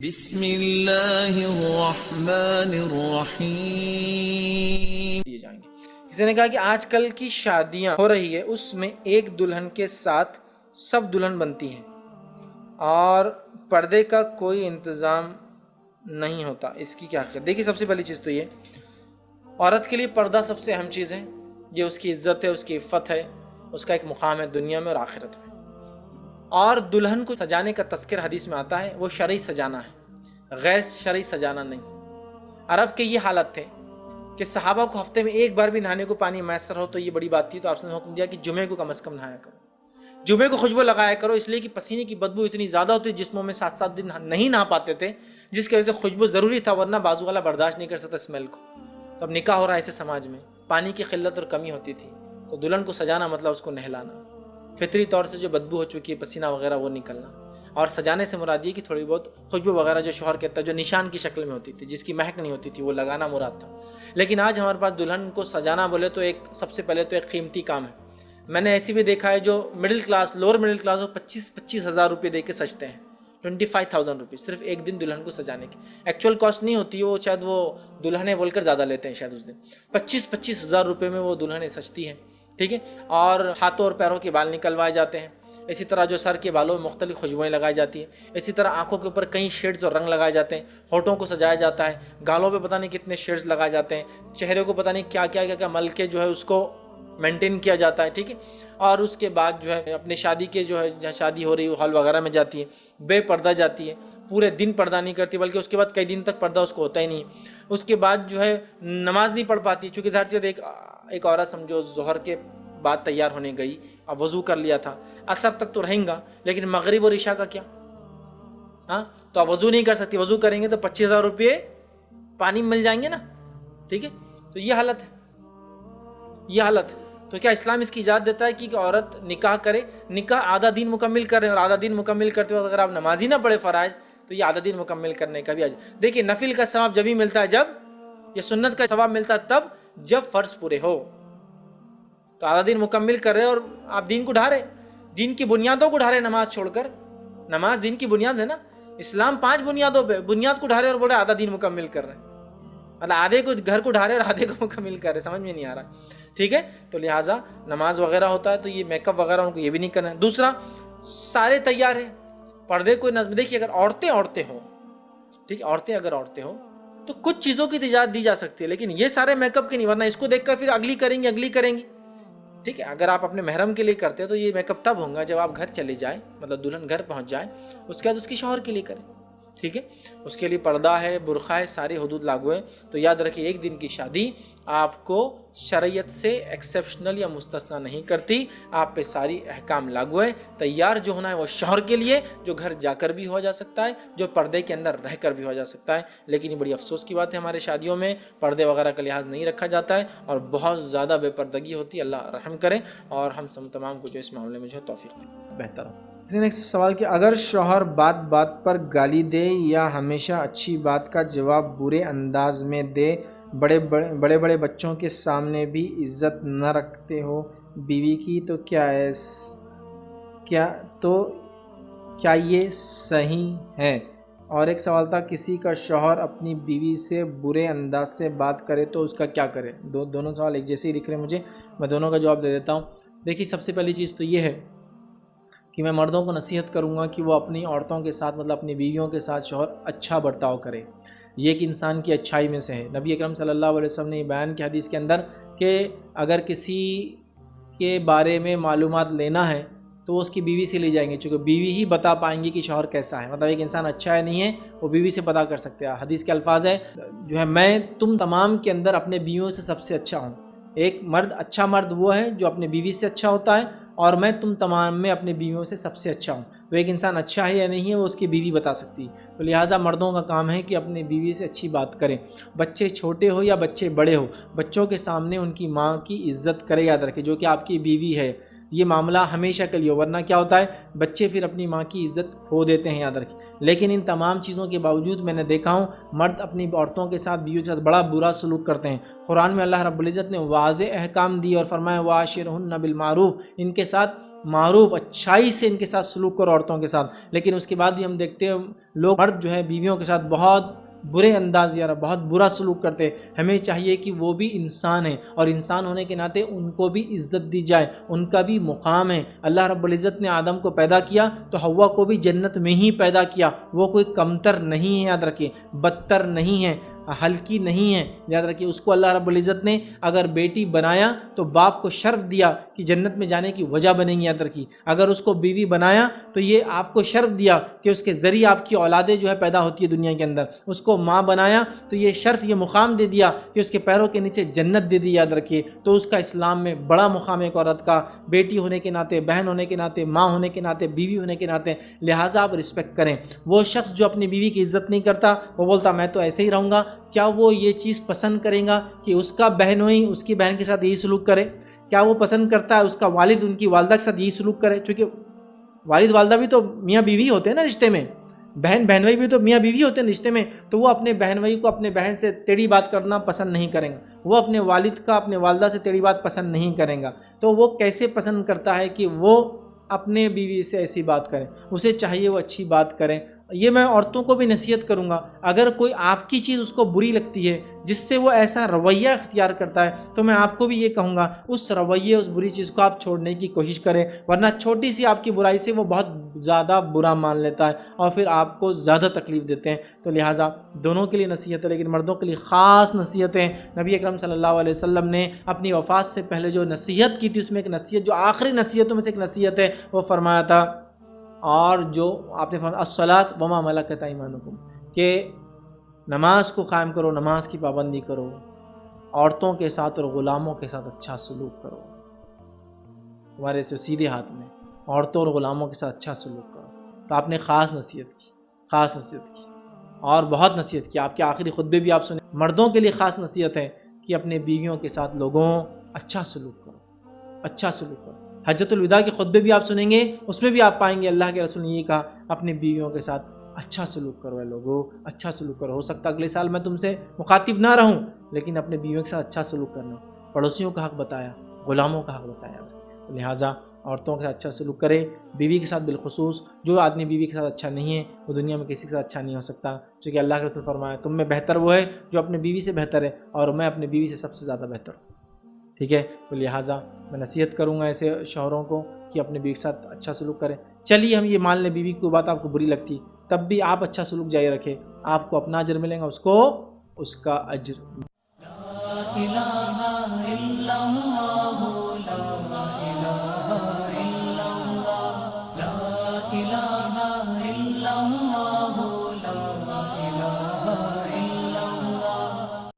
بسم اللہ الرحمن الرحیم دیے جائیں گے۔ کسی نے کہا کہ آج کل کی شادیاں ہو رہی ہے، اس میں ایک دلہن کے ساتھ سب دلہن بنتی ہیں اور پردے کا کوئی انتظام نہیں ہوتا، اس کی کیا خیال؟ دیکھیے، سب سے پہلی چیز تو یہ، عورت کے لیے پردہ سب سے اہم چیز ہے۔ یہ اس کی عزت ہے، اس کی عفت ہے، اس کا ایک مقام ہے دنیا میں اور آخرت میں۔ اور دلہن کو سجانے کا تذکر حدیث میں آتا ہے، وہ شرعی سجانا ہے، غیر شرعی سجانا نہیں۔ عرب کے یہ حالت تھے کہ صحابہ کو ہفتے میں ایک بار بھی نہانے کو پانی میسر ہو تو یہ بڑی بات تھی، تو آپ نے حکم دیا کہ جمعے کو کم از کم نہایا کرو، جمعے کو خوشبو لگایا کرو، اس لیے کہ پسینے کی بدبو اتنی زیادہ ہوتی جسموں میں 7 دن نہیں نہا پاتے تھے، جس کی وجہ سے خوشبو ضروری تھا، ورنہ بازو والا برداشت نہیں کر سکتا اسمیل کو۔ تو اب نکاح ہو رہا ہے ایسے سماج میں، پانی کی قلت اور کمی ہوتی تھی، تو دلہن کو سجانا مطلب اس کو نہلانا، فطری طور سے جو بدبو ہو چکی ہے پسینہ وغیرہ وہ نکلنا، اور سجانے سے مراد یہ کہ تھوڑی بہت خوشبو وغیرہ جو شوہر کہتا ہے، جو نشان کی شکل میں ہوتی تھی، جس کی مہک نہیں ہوتی تھی، وہ لگانا مراد تھا۔ لیکن آج ہمارے پاس دلہن کو سجانا بولے تو سب سے پہلے تو ایک قیمتی کام ہے۔ میں نے ایسی بھی دیکھا ہے جو middle class, lower middle class کو 25 ہزار روپے دے کے سجتے ہیں، 25,000 روپے صرف ایک دن دلہن کو سجانے کی۔ ایکچوئل کاسٹ نہیں ہوتی، وہ شاید وہ دلہنے بول کر زیادہ لیتے ہیں، شاید اس دن 25 ہزار روپے میں وہ دلہنیں سجتی ہیں، ٹھیک ہے۔ اور ہاتھوں اور پیروں کے بال نکلوائے جاتے ہیں، اسی طرح جو سر کے بالوں میں مختلف خوشبوئیں لگائی جاتی ہیں، اسی طرح آنکھوں کے اوپر کئی شیڈز اور رنگ لگائے جاتے ہیں، ہونٹوں کو سجایا جاتا ہے، گالوں پہ پتہ نہیں کتنے شیڈز لگائے جاتے ہیں، چہرے کو پتہ نہیں کیا مل کے جو ہے اس کو مینٹین کیا جاتا ہے، ٹھیک ہے۔ اور اس کے بعد جو ہے اپنے شادی کے جو ہے جہاں شادی ہو رہی ہے ہال وغیرہ میں جاتی ہے، بے پردہ جاتی ہے، پورے دن پردہ نہیں کرتی، بلکہ اس کے بعد کئی دن تک پردہ اس کو ہوتا ہی نہیں۔ اس کے بعد جو ہے نماز نہیں پڑھ پاتی، چونکہ ظاہر سی بات ایک عورت سمجھو ظہر کے بعد تیار ہونے گئی، اب وضو کر لیا تھا، عصر تک تو رہیں گا، لیکن مغرب اور عشاء کا کیا؟ تو اب وضو نہیں کر سکتی، وضو کریں گے تو 25,000 روپے پانی میں مل جائیں گے نا، ٹھیک ہے۔ تو یہ حالت ہے، یہ حالت ہے۔ تو کیا اسلام اس کی اجازت دیتا ہے کہ عورت نکاح کرے؟ نکاح آدھا دین مکمل کر رہے ہیں، اور آدھا دین مکمل کرتے وقت اگر آپ نماز ہی نہ پڑھے فرائض، تو یہ آدھا دین مکمل کرنے کا بھی دیکھیے، نفل کا ثواب جب ہی ملتا ہے جب، یہ سنت کا ثواب ملتا ہے تب جب فرض پورے ہو۔ تو آدھا دین مکمل کر رہے اور آپ دین کو ڈھا رہے، دین کی بنیادوں کو ڈھا رہے، نماز چھوڑ کر۔ نماز دین کی بنیاد ہے نا، اسلام 5 بنیادوں پہ، بنیاد کو ڈھا رہے اور بولے آدھا دین مکمل کر رہے ہیں، مطلب آدھے کو گھر کو ڈھا رہے اور آدھے کو مکمل کر رہے، سمجھ میں نہیں آ رہا، ٹھیک ہے۔ تو لہٰذا نماز وغیرہ ہوتا ہے تو یہ میک اپ وغیرہ ان کو یہ بھی نہیں کرنا ہے۔ دوسرا، سارے تیار ہیں، پردے کوئی نظم، دیکھیے اگر عورتیں ہوں، ٹھیک ہے، اگر عورتیں ہوں تو کچھ چیزوں کی اجازت دی جا سکتی ہے، لیکن یہ سارے میک اپ کے نہیں، ورنہ اس کو دیکھ کر پھر اگلی کریں گی، ٹھیک ہے۔ اگر آپ اپنے محرم کے لیے کرتے ہیں تو یہ میک اپ تب ہوگا جب آپ گھر چلے جائیں، مطلب دلہن گھر پہنچ جائے، اس کے بعد اس کے شوہر کے لیے کریں، ٹھیک ہے۔ اس کے لیے پردہ ہے، برقع ہے، ساری حدود لاگو ہیں۔ تو یاد رکھیں، ایک دن کی شادی آپ کو شریعت سے ایکسیپشنل یا مستثنا نہیں کرتی، آپ پہ ساری احکام لاگو ہیں۔ تیار جو ہونا ہے وہ شوہر کے لیے، جو گھر جا کر بھی ہو جا سکتا ہے، جو پردے کے اندر رہ کر بھی ہو جا سکتا ہے۔ لیکن یہ بڑی افسوس کی بات ہے، ہمارے شادیوں میں پردے وغیرہ کا لحاظ نہیں رکھا جاتا ہے اور بہت زیادہ بے پردگی ہوتی ہے۔ اللہ رحم کرے اور ہم تمام کو جو اس معاملے میں جو ہے توفیق دے، بہتر ہو۔ کسی نے سوال کیا، اگر شوہر بات بات پر گالی دے یا ہمیشہ اچھی بات کا جواب برے انداز میں دے، بڑے بچوں کے سامنے بھی عزت نہ رکھتے ہو بیوی کی، تو کیا یہ صحیح ہے؟ اور ایک سوال تھا، کسی کا شوہر اپنی بیوی سے برے انداز سے بات کرے تو اس کا کیا کرے؟ دونوں سوال ایک جیسے ہی لکھ رہے ہیں مجھے، میں دونوں کا جواب دے دیتا ہوں۔ دیکھیے، سب سے پہلی چیز تو یہ ہے کہ میں مردوں کو نصیحت کروں گا کہ وہ اپنی عورتوں کے ساتھ، مطلب اپنی بیویوں کے ساتھ شوہر اچھا برتاؤ کرے، یہ ایک انسان کی اچھائی میں سے ہے۔ نبی اکرم صلی اللہ علیہ وسلم نے یہ بیان کیا حدیث کے اندر کہ اگر کسی کے بارے میں معلومات لینا ہے تو وہ اس کی بیوی سے لی جائیں گے، چونکہ بیوی ہی بتا پائیں گی کہ شوہر کیسا ہے، مطلب ایک انسان اچھا ہے نہیں ہے وہ بیوی سے پتا کر سکتے ہیں۔ حدیث کے الفاظ ہے جو ہے، میں تم تمام کے اندر اپنے بیویوں سے سب سے اچھا ہوں۔ ایک مرد، اچھا مرد وہ ہے جو اپنے بیوی سے اچھا ہوتا ہے، اور میں تم تمام میں اپنے بیویوں سے سب سے اچھا ہوں۔ تو ایک انسان اچھا ہے یا نہیں ہے وہ اس کی بیوی بتا سکتی ہے۔ تو لہٰذا مردوں کا کام ہے کہ اپنی بیوی سے اچھی بات کریں، بچے چھوٹے ہو یا بچے بڑے ہو، بچوں کے سامنے ان کی ماں کی عزت کرے، یاد رکھے، جو کہ آپ کی بیوی ہے۔ یہ معاملہ ہمیشہ کے لیے، ورنہ کیا ہوتا ہے، بچے پھر اپنی ماں کی عزت کھو دیتے ہیں، یاد رکھیں۔ لیکن ان تمام چیزوں کے باوجود میں نے دیکھا ہوں مرد اپنی عورتوں کے ساتھ، بیویوں کے ساتھ بڑا برا سلوک کرتے ہیں۔ قرآن میں اللہ رب العزت نے واضح احکام دی اور فرمایا وَعَاشِرْهُنَّ بِالْمَعْرُوفِ، ان کے ساتھ معروف اچھائی سے ان کے ساتھ سلوک کرو عورتوں کے ساتھ. لیکن اس کے بعد بھی ہم دیکھتے ہیں لوگ مرد جو ہے بیویوں کے ساتھ بہت برے انداز یا بہت برا سلوک کرتے ہیں. ہمیں چاہیے کہ وہ بھی انسان ہیں اور انسان ہونے کے ناطے ان کو بھی عزت دی جائے, ان کا بھی مقام ہے. اللہ رب العزت نے آدم کو پیدا کیا تو حوا کو بھی جنت میں ہی پیدا کیا. وہ کوئی کمتر نہیں ہے, یاد رکھیے, بدتر نہیں ہے, ہلکی نہیں ہے, یاد رکھیے. اس کو اللہ رب العزت نے اگر بیٹی بنایا تو باپ کو شرف دیا کہ جنت میں جانے کی وجہ بنے گی, یاد رکھیے. اگر اس کو بیوی بنایا تو یہ آپ کو شرف دیا کہ اس کے ذریعے آپ کی اولادیں جو ہے پیدا ہوتی ہے دنیا کے اندر. اس کو ماں بنایا تو یہ شرف, یہ مقام دے دیا کہ اس کے پیروں کے نیچے جنت دے دی, یاد رکھیے. تو اس کا اسلام میں بڑا مقام ہے ایک عورت کا, بیٹی ہونے کے ناطے, بہن ہونے کے ناطے, ماں ہونے کے ناطے, بیوی ہونے کے ناطے. لہٰذا آپ رسپیکٹ کریں. وہ شخص جو اپنی بیوی کی عزت نہیں کرتا, وہ بولتا میں تو ایسے ہی رہوں گا, کیا وہ یہ چیز پسند کرے گا کہ اس کا بہن ہوئی اس کی بہن کے ساتھ یہی سلوک کرے؟ کیا وہ پسند کرتا ہے اس کا والد ان کی والدہ کے ساتھ یہی سلوک کرے؟ چونکہ والد والدہ بھی تو میاں بیوی ہوتے ہیں نا رشتے میں, بہن بہنوئی بھی تو میاں بیوی ہوتے ہیں رشتے میں. تو وہ اپنے بہنوئی کو اپنے بہن سے ٹیڑھی بات کرنا پسند نہیں کریں گا, وہ اپنے والد کا اپنے والدہ سے ٹیڑھی بات پسند نہیں کریں گا. تو وہ کیسے پسند کرتا ہے کہ وہ اپنے بیوی سے ایسی بات کریں؟ اسے چاہیے وہ اچھی بات کریں. یہ میں عورتوں کو بھی نصیحت کروں گا, اگر کوئی آپ کی چیز اس کو بری لگتی ہے جس سے وہ ایسا رویہ اختیار کرتا ہے تو میں آپ کو بھی یہ کہوں گا اس رویے, اس بری چیز کو آپ چھوڑنے کی کوشش کریں, ورنہ چھوٹی سی آپ کی برائی سے وہ بہت زیادہ برا مان لیتا ہے اور پھر آپ کو زیادہ تکلیف دیتے ہیں. تو لہٰذا دونوں کے لیے نصیحت ہے, لیکن مردوں کے لیے خاص نصیحتیں. نبی اکرم صلی اللہ علیہ وسلم نے اپنی وفات سے پہلے جو نصیحت کی تھی اس میں ایک نصیحت جو آخری نصیحتوں میں سے ایک نصیحت ہے, وہ فرمایا تھا, اور جو آپ نے فرمایا الصلاۃ وما ملکت ایمانکم, کہ نماز کو قائم کرو, نماز کی پابندی کرو, عورتوں کے ساتھ اور غلاموں کے ساتھ اچھا سلوک کرو. تمہارے سے سیدھے ہاتھ میں عورتوں اور غلاموں کے ساتھ اچھا سلوک کرو. تو آپ نے خاص نصیحت کی اور بہت نصیحت کی. آپ کے آخری خطبے بھی آپ سنیں. مردوں کے لیے خاص نصیحت ہے کہ اپنے بیویوں کے ساتھ لوگوں اچھا سلوک کرو, اچھا سلوک کرو. حجۃ الوداع کے خطبے بھی آپ سنیں گے, اس میں بھی آپ پائیں گے اللہ کے رسول نے یہ کہا اپنے بیویوں کے ساتھ اچھا سلوک کرو. لوگوں اچھا سلوک کرو. ہو سکتا اگلے سال میں تم سے مخاطب نہ رہوں, لیکن اپنے بیویوں کے ساتھ اچھا سلوک کرنا. پڑوسیوں کا حق بتایا, غلاموں کا حق بتایا. لہٰذا عورتوں کے ساتھ اچھا سلوک کرے, بیوی کے ساتھ بالخصوص. جو آدمی بیوی کے ساتھ اچھا نہیں ہے وہ دنیا میں کسی کے ساتھ اچھا نہیں ہو سکتا, کیونکہ اللہ کے رسول فرمایا تم میں بہتر وہ ہے جو اپنے بیوی سے بہتر ہے, اور میں اپنے بیوی سے سب سے زیادہ بہتر ہوں. ٹھیک ہے, تو لہٰذا میں نصیحت کروں گا ایسے شوہروں کو کہ اپنے بیوی کے ساتھ اچھا سلوک کریں. چلیے ہم یہ مان لیں بیوی کی بات آپ کو بری لگتی, تب بھی آپ اچھا سلوک جاری رکھیں, آپ کو اپنا اجر ملے گا, اس کو اس کا اجر.